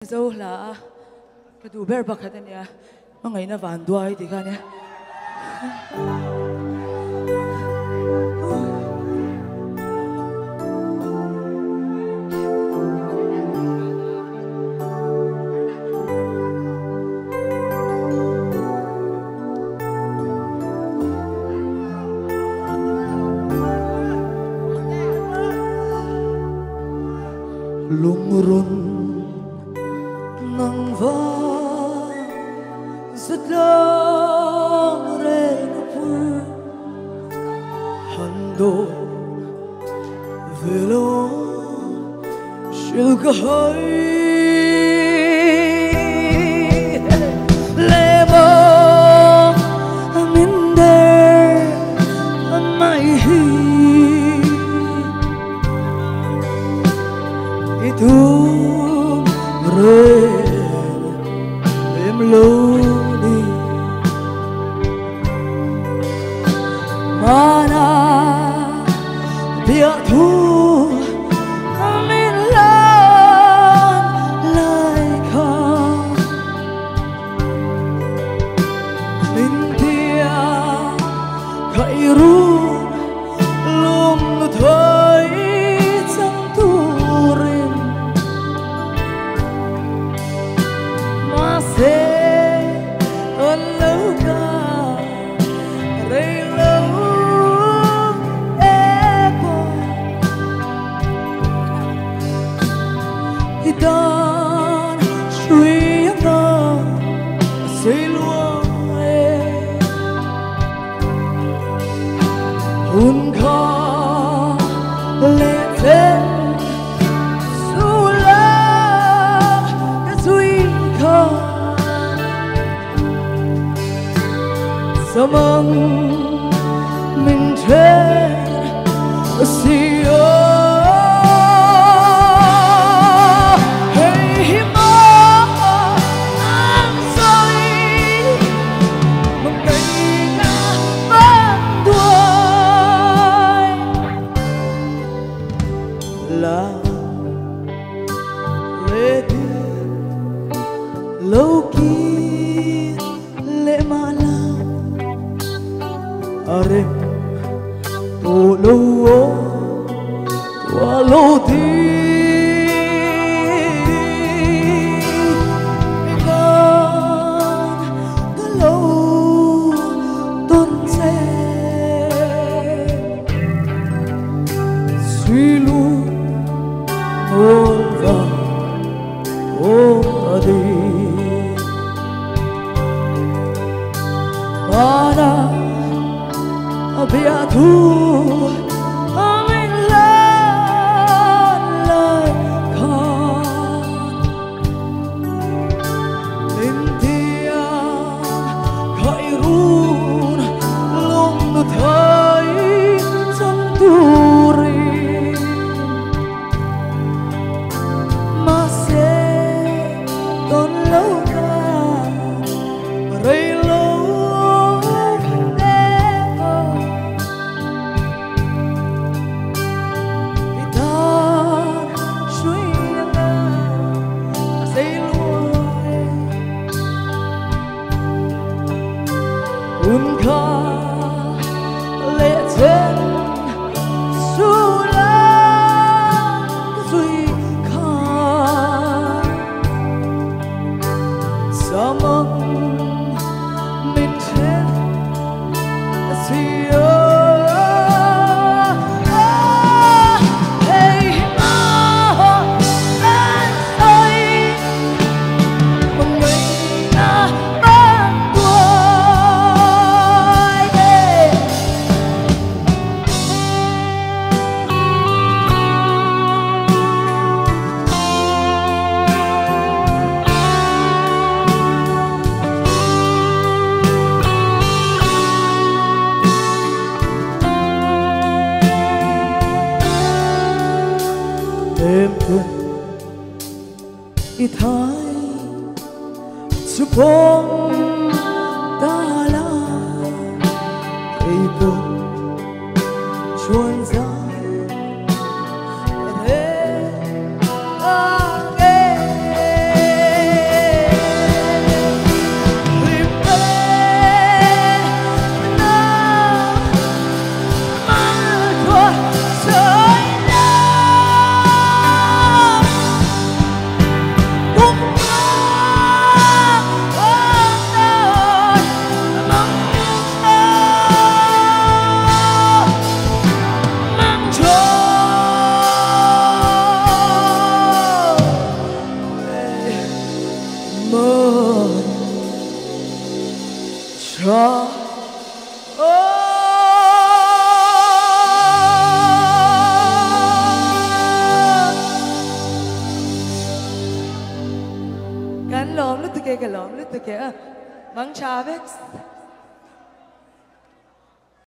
Dâu là cái đủ bèo bạc hết nè, mà ngày nó vàng đuôi thì cái nè. Lung run nang va rất lâu re na pu hando velo shil ka hai le mo min der mai hi itu re em lâu đi mana bia thu mình lan lại không mình bia khởi ru lùm thôi chẳng tu rin mà sẽ dan suyana silwa hun kha le ten sula ka sui kha samang min tre siyo là lệ tiền lâu kia lệ mà la arem tu lâu tua lâu ti lâu tôn xe suy lu over di mana bia thu mình lan lại không mình thiêng khởi run lung thấy trong tu ri mà sẽ còn lâu cả rây lâu un kha lệ trên su la duy kha sa mong mình trên siêu em thương ít hai chụp bóng ta là cây bông chuồn dài cái lỏm lứt từ kìa mắng cha biết